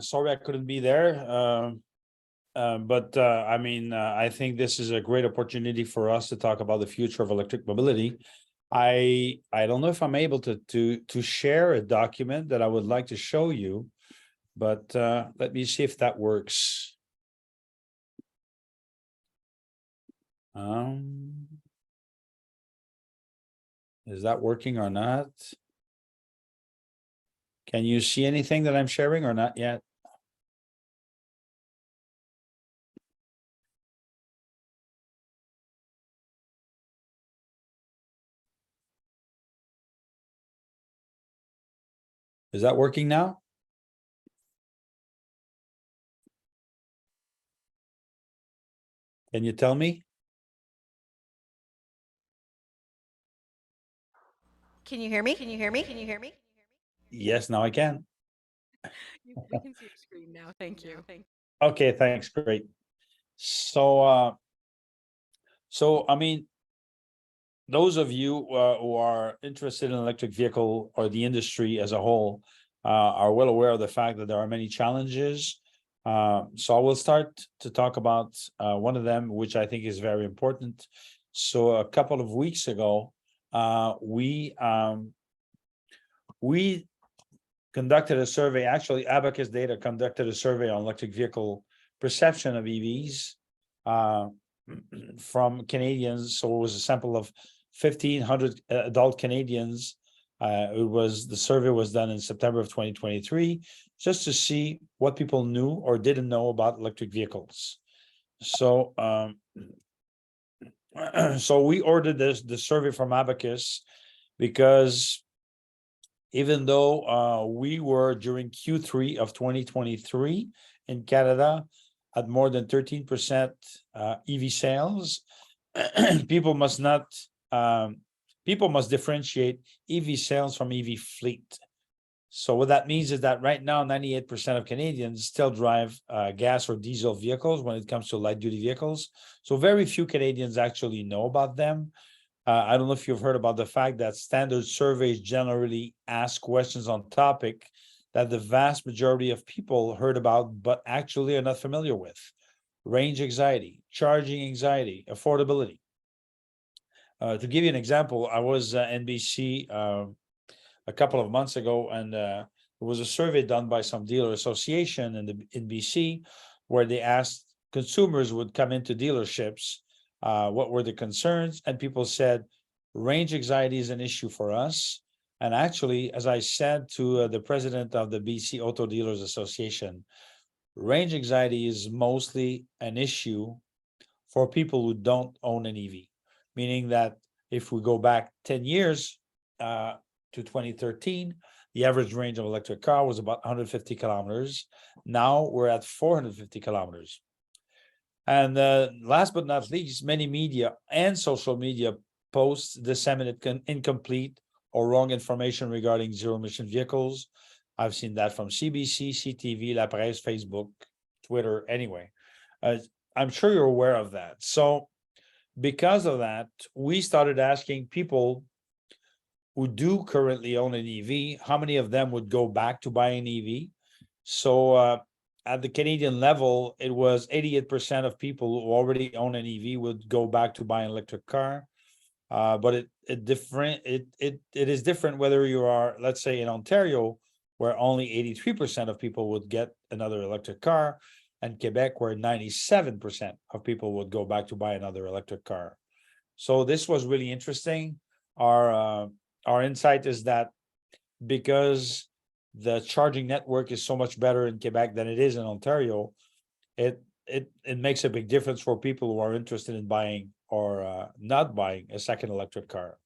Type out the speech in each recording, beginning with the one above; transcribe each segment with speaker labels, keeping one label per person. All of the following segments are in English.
Speaker 1: Sorry I couldn't be there. I mean, I think this is a great opportunity for us to talk about the future of electric mobility. I don't know if I'm able to share a document that I would like to show you, but let me see if that works. Is that working or not? Can you see anything that I'm sharing or not yet? Is that working now? Can you tell me?
Speaker 2: Can you hear me? Can you hear me? Can you hear me?
Speaker 1: Yes, now I can.
Speaker 2: We can see your screen now. Thank you.
Speaker 1: Okay, thanks. Great. So, I mean, those of you who are interested in electric vehicle or the industry as a whole are well aware of the fact that there are many challenges. So I will start to talk about one of them, which I think is very important. So a couple of weeks ago, we conducted a survey. Actually, Abacus Data conducted a survey on electric vehicle perception of EVs from Canadians. So it was a sample of 1,500 adult Canadians. The survey was done in September of 2023, just to see what people knew or didn't know about electric vehicles. So, so we ordered the survey from Abacus because even though we were during Q3 of 2023 in Canada at more than 13% EV sales, people must differentiate EV sales from EV fleet. So what that means is that right now, 98% of Canadians still drive gas or diesel vehicles when it comes to light duty vehicles. So very few Canadians actually know about them. I don't know if you've heard about the fact that standard surveys generally ask questions on topic that the vast majority of people heard about, but actually are not familiar with. Range anxiety, charging anxiety, affordability. To give you an example, I was NBC a couple of months ago, and there was a survey done by some dealer association in BC where they asked consumers would come into dealerships, what were the concerns, and people said range anxiety is an issue for us. And actually, as I said to the president of the BC Auto Dealers Association, range anxiety is mostly an issue for people who don't own an EV, meaning that if we go back 10 years to 2013, the average range of electric car was about 150 kilometers. Now we're at 450 kilometers. And last but not least, many media and social media posts disseminate incomplete or wrong information regarding zero-emission vehicles. I've seen that from CBC, CTV, La Presse, Facebook, Twitter, anyway. I'm sure you're aware of that. So because of that, we started asking people who do currently own an EV, how many of them would go back to buy an EV? So at the Canadian level, it was 88% of people who already own an EV would go back to buy an electric car. But it is different whether you are, let's say, in Ontario, where only 83% of people would get another electric car, and Quebec, where 97% of people would go back to buy another electric car. So this was really interesting. Our insight is that because the charging network is so much better in Quebec than it is in Ontario, it makes a big difference for people who are interested in buying or not buying a second electric car.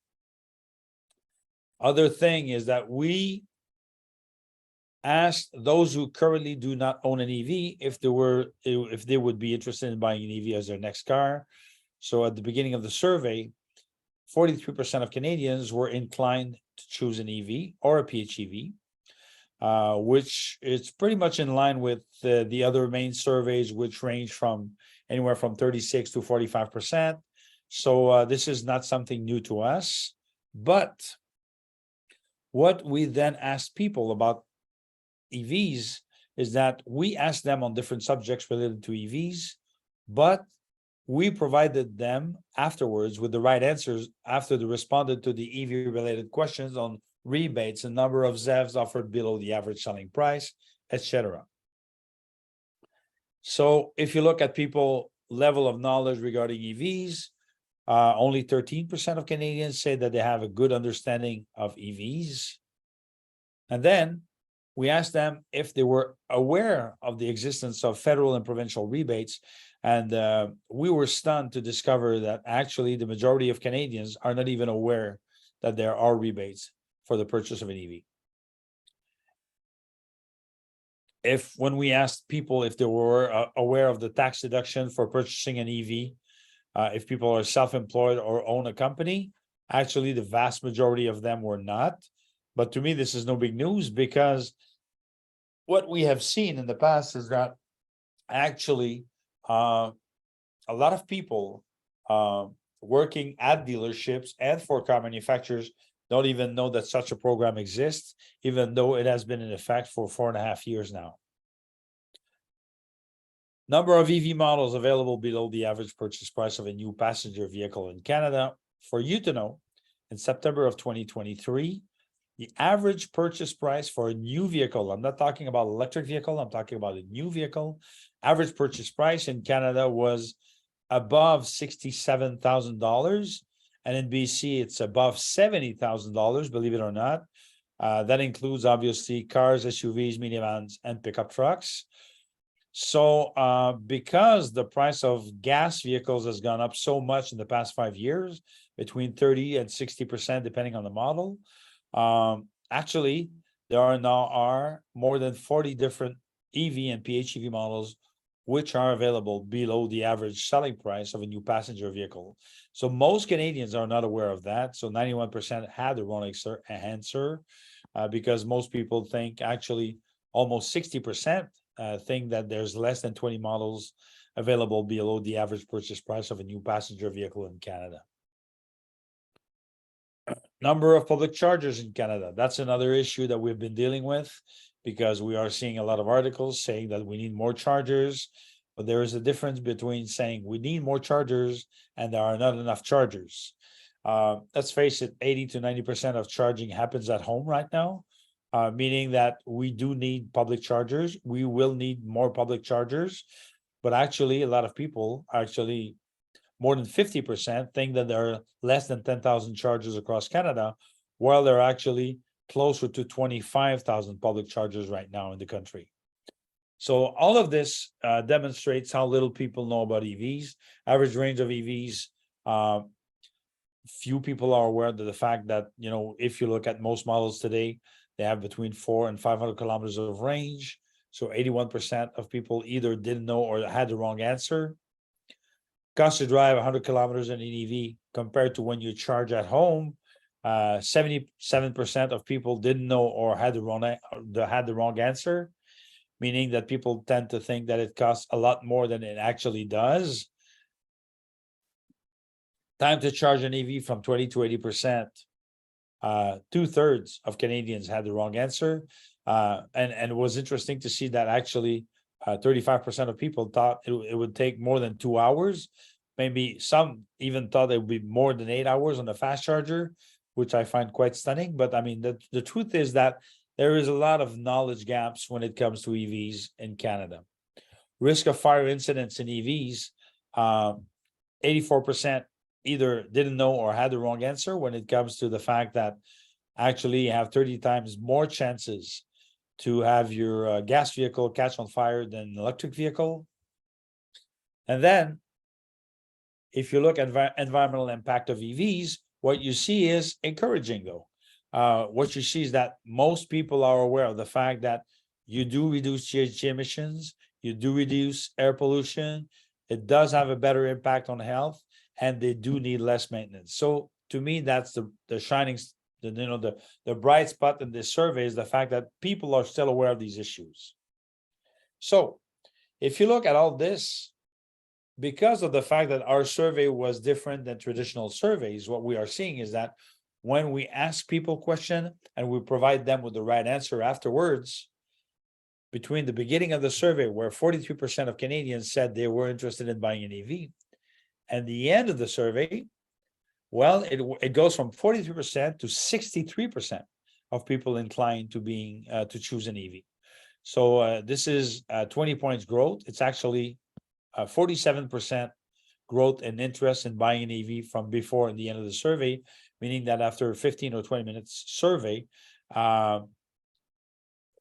Speaker 1: Other thing is that we asked those who currently do not own an EV if they would be interested in buying an EV as their next car. So at the beginning of the survey, 43% of Canadians were inclined to choose an EV or a PHEV, which is pretty much in line with the other main surveys, which range from anywhere from 36 to 45%. So this is not something new to us. But what we then asked people about EVs is that we asked them on different subjects related to EVs, but we provided them afterwards with the right answers after they responded to the EV related questions on rebates and number of ZEVs offered below the average selling price, etc. So if you look at people level of knowledge regarding EVs, only 13% of Canadians say that they have a good understanding of EVs. And then we asked them if they were aware of the existence of federal and provincial rebates. And we were stunned to discover that actually the majority of Canadians are not even aware that there are rebates for the purchase of an EV. When we asked people if they were aware of the tax deduction for purchasing an EV, if people are self-employed or own a company, actually the vast majority of them were not. But to me, this is no big news, because what we have seen in the past is that actually a lot of people working at dealerships and for car manufacturers don't even know that such a program exists, even though it has been in effect for 4.5 years now. Number of EV models available below the average purchase price of a new passenger vehicle in Canada. For you to know, in September of 2023, the average purchase price for a new vehicle, I'm not talking about electric vehicle, I'm talking about a new vehicle, average purchase price in Canada was above $67,000. And in BC, it's above $70,000, believe it or not. That includes obviously cars, SUVs, minivans, and pickup trucks. So because the price of gas vehicles has gone up so much in the past 5 years, between 30 and 60%, depending on the model, actually, there are now more than 40 different EV and PHEV models which are available below the average selling price of a new passenger vehicle. So most Canadians are not aware of that. So 91% had the wrong answer, because most people think, actually almost 60% think that there's less than 20 models available below the average purchase price of a new passenger vehicle in Canada. Number of public chargers in Canada. That's another issue that we've been dealing with, because we are seeing a lot of articles saying that we need more chargers, but there is a difference between saying we need more chargers and there are not enough chargers. Let's face it, 80 to 90% of charging happens at home right now, meaning that we do need public chargers. We will need more public chargers, but actually a lot of people, actually more than 50%, think that there are less than 10,000 chargers across Canada, while there are actually closer to 25,000 public chargers right now in the country. So all of this demonstrates how little people know about EVs. Average range of EVs, few people are aware of the fact that, if you look at most models today, they have between 400 and 500 kilometers of range. So 81% of people either didn't know or had the wrong answer. Cost to drive 100 kilometers in an EV compared to when you charge at home, 77% of people didn't know or had the wrong answer, meaning that people tend to think that it costs a lot more than it actually does. Time to charge an EV from 20 to 80%. 2/3 of Canadians had the wrong answer. And it was interesting to see that actually 35% of people thought it would take more than 2 hours. Maybe some even thought it would be more than 8 hours on the fast charger, which I find quite stunning. But I mean, the truth is that there is a lot of knowledge gaps when it comes to EVs in Canada. Risk of fire incidents in EVs, 84% either didn't know or had the wrong answer when it comes to the fact that actually you have 30 times more chances to have your gas vehicle catch on fire than an electric vehicle. And then, if you look at environmental impact of EVs, what you see is encouraging, though. What you see is that most people are aware of the fact that you do reduce GHG emissions, you do reduce air pollution, it does have a better impact on health, and they do need less maintenance. So to me, that's the shining, the bright spot in this survey, is the fact that people are still aware of these issues. So if you look at all this, because of the fact that our survey was different than traditional surveys, what we are seeing is that when we ask people questions and we provide them with the right answer afterwards, between the beginning of the survey, where 43% of Canadians said they were interested in buying an EV, and the end of the survey, well, it goes from 43% to 63% of people inclined to being to choose an EV. So this is 20 points growth. It's actually 47% growth in interest in buying an EV from before the end of the survey, meaning that after 15 or 20 minutes survey,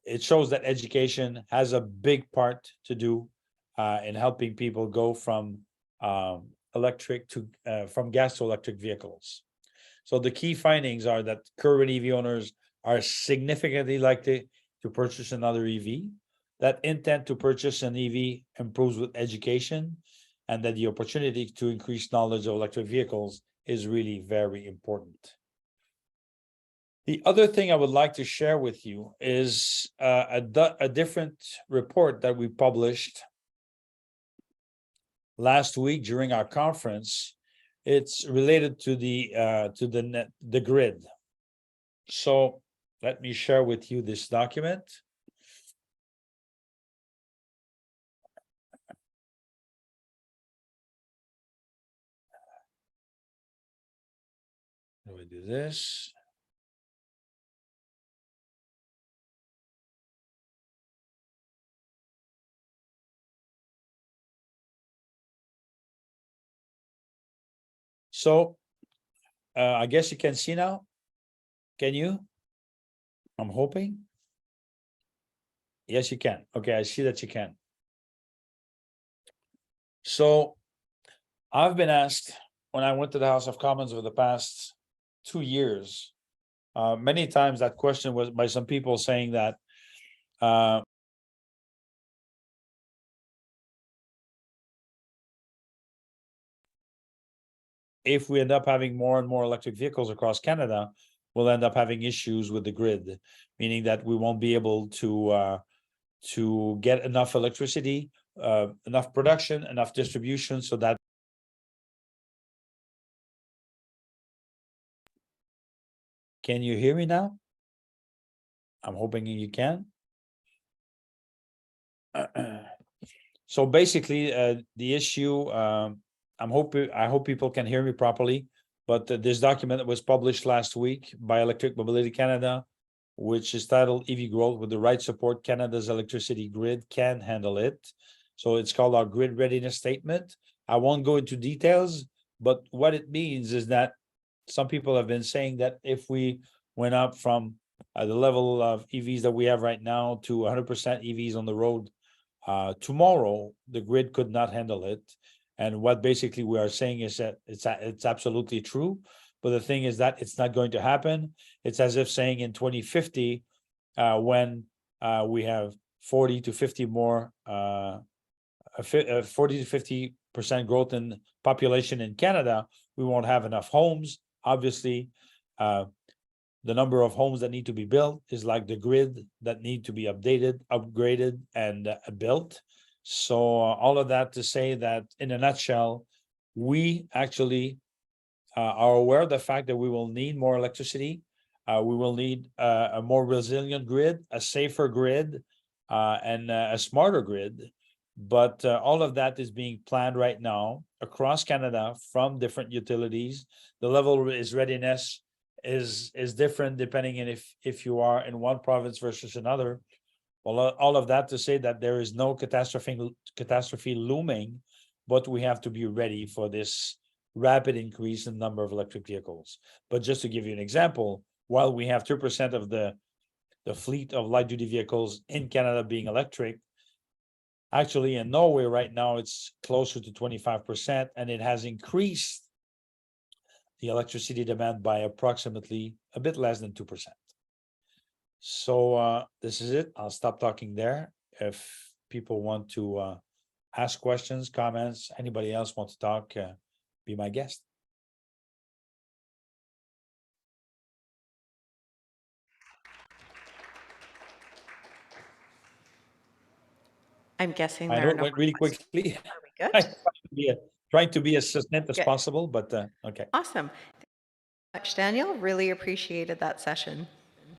Speaker 1: it shows that education has a big part to do in helping people go from electric to from gas to electric vehicles. So the key findings are that current EV owners are significantly likely to purchase another EV, that intent to purchase an EV improves with education, and that the opportunity to increase knowledge of electric vehicles is really very important. The other thing I would like to share with you is a different report that we published last week during our conference. It's related to the grid. So let me share with you this document. Let me do this. So I guess you can see now. Can you? I'm hoping. Yes, you can. Okay, I see that you can. So I've been asked when I went to the House of Commons over the past 2 years, many times that question was by some people saying that if we end up having more and more electric vehicles across Canada, we'll end up having issues with the grid, meaning that we won't be able to get enough electricity, enough production, enough distribution, so that. Can you hear me now? I'm hoping you can. So basically, the issue, I hope people can hear me properly, but this document that was published last week by Electric Mobility Canada, which is titled EV Growth with the Right Support, Canada's Electricity Grid Can Handle It. So it's called our Grid Readiness Statement. I won't go into details, but what it means is that some people have been saying that if we went up from the level of EVs that we have right now to 100% EVs on the road, tomorrow, the grid could not handle it. And what basically we are saying is that it's absolutely true. But the thing is that it's not going to happen. It's as if saying in 2050, when we have 40 to 50 more, 40 to 50% growth in population in Canada, we won't have enough homes. Obviously, the number of homes that need to be built is like the grid that need to be updated, upgraded, and built. So all of that to say that in a nutshell, we actually are aware of the fact that we will need more electricity. We will need a more resilient grid, a safer grid, and a smarter grid. But all of that is being planned right now across Canada from different utilities. The level is readiness is different depending on if you are in one province versus another. Well, all of that to say that there is no catastrophe looming, but we have to be ready for this rapid increase in number of electric vehicles. But just to give you an example, while we have 2% of the fleet of light duty vehicles in Canada being electric, actually in Norway right now it's closer to 25%, and it has increased the electricity demand by approximately a bit less than 2%. So this is it. I'll stop talking there. If people want to ask questions, comments, anybody else want to talk, be my guest.
Speaker 2: I'm guessing
Speaker 1: I
Speaker 2: there
Speaker 1: know
Speaker 2: are
Speaker 1: it
Speaker 2: no
Speaker 1: went
Speaker 2: more
Speaker 1: really
Speaker 2: questions.
Speaker 1: quickly.
Speaker 2: Are we
Speaker 1: I'm
Speaker 2: good?
Speaker 1: trying to be as succinct as
Speaker 2: Good.
Speaker 1: possible, but okay.
Speaker 2: Awesome. Thank you so much, Daniel. Really appreciated that session.